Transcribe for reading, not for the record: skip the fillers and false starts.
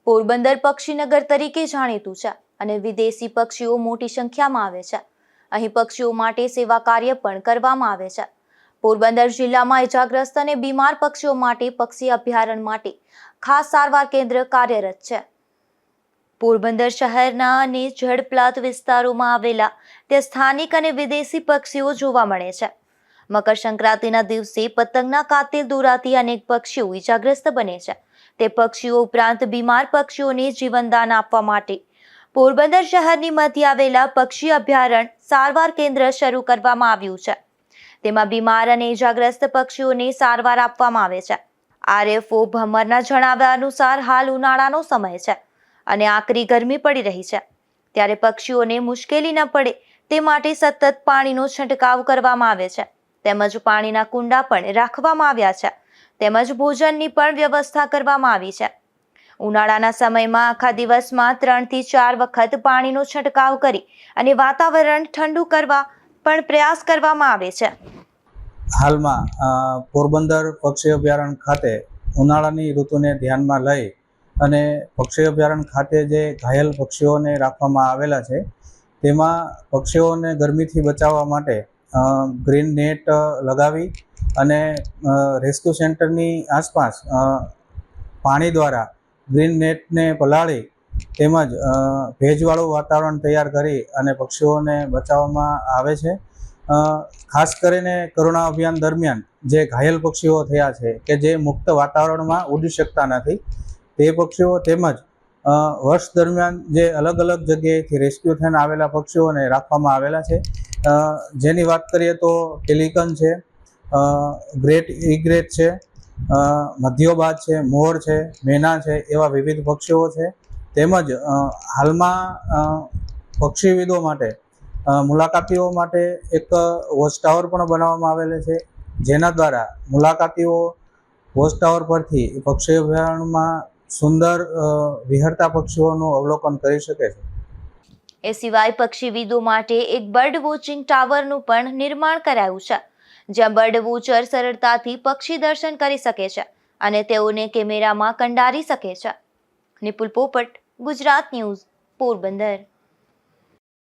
પોરબંદર પક્ષીનગર તરીકે જાણીતું છે અને વિદેશી પક્ષીઓ મોટી સંખ્યામાં આવે છે. અહીં પક્ષીઓ માટે સેવા કાર્ય પણ કરવામાં આવે છે. પોરબંદર જિલ્લામાં ઇજાગ્રસ્ત અને બીમાર પક્ષીઓ માટે પક્ષી અભયારણ્ય માટે ખાસ સારવાર કેન્દ્ર કાર્યરત છે. પોરબંદર શહેરના અને જળપ્લાત વિસ્તારોમાં આવેલા તે સ્થાનિક અને વિદેશી પક્ષીઓ જોવા મળે છે. મકર સંક્રાંતિના દિવસે પતંગના કાતિલ દોરાથી અનેક પક્ષીઓ ઇજાગ્રસ્ત બને છે. તે પક્ષીઓ ઉપરાંત બીમાર પક્ષીઓને જીવનદાન આપવા માટે પોરબંદર શહેરની મધ્ય આવેલા પક્ષી અભયારણ્ય સારવાર કેન્દ્ર શરૂ કરવામાં આવ્યું છે. તેમાં બીમાર અને ઇજાગ્રસ્ત પક્ષીઓને સારવાર આપવામાં આવે છે. આરએફઓ ભમરના જણાવ્યા અનુસાર હાલ ઉનાળાનો સમય છે અને આકરી ગરમી પડી રહી છે, ત્યારે પક્ષીઓને મુશ્કેલી ન પડે તે માટે સતત પાણીનો છંટકાવ કરવામાં આવે છે. તેમજ પાણીના કુંડા પણ રાખવામાં આવ્યા છે. તેમજ ભોજનની પણ વ્યવસ્થા કરવામાં આવી છે. ઉનાળાના સમયમાં આખા દિવસમાં 3 થી 4 વખત પાણીનો છંટકાવ કરી અને વાતાવરણ ઠંડુ કરવા પણ પ્રયાસ કરવામાં આવે છે. હાલમાં પોરબંદર પક્ષી અભયારણ્ય ખાતે ઉનાળાની ઋતુને ધ્યાનમાં લઈ અને પક્ષી અભયારણ્ય ખાતે જે ઘાયલ પક્ષીઓને રાખવામાં આવેલા છે, તેમાં પક્ષીઓને ગરમીથી બચાવવા માટે ગ્રીન નેટ લગાવી અને રેસ્ક્યુ સેન્ટરની આસપાસ પાણી દ્વારા ગ્રીન નેટને પલાળી તેમજ ભેજવાળું વાતાવરણ તૈયાર કરી અને પક્ષીઓને બચાવવામાં આવે છે. ખાસ કરીને કરુણા અભિયાન દરમિયાન જે ઘાયલ પક્ષીઓ થયા છે કે જે મુક્ત વાતાવરણમાં ઉડી શકતા નથી, તે પક્ષીઓ તેમજ વર્ષ દરમિયાન જે અલગ અલગ જગ્યાએથી રેસ્ક્યુ થઈને આવેલા પક્ષીઓને રાખવામાં આવેલા છે. જેની વાત કરીએ તો પેલિકન છે, ગ્રેટ ઇગ્રેટ છે, મધ્યોબાજ છે, મોર છે, મેના છે, એવા વિવિધ પક્ષીઓ છે. તેમજ હાલમાં પક્ષીવિદો માટે મુલાકાતીઓ માટે એક વોચ ટાવર પણ બનાવવામાં આવેલો છે, જેના દ્વારા મુલાકાતીઓ વોચ ટાવર પરથી પક્ષી અભયારણ્યમાં સુંદર વિહરતા પક્ષીઓનું અવલોકન કરી શકે છે. એ સિવાય પક્ષીવિદો માટે એક બર્ડ વોચિંગ ટાવરનું પણ નિર્માણ કરાયું છે, જ્યાં બર્ડ વોચર સરળતાથી પક્ષી દર્શન કરી શકે છે અને તેઓને કેમેરામાં કંડારી શકે છે. નિપુલ પોપટ, ગુજરાત ન્યૂઝ, પોરબંદર.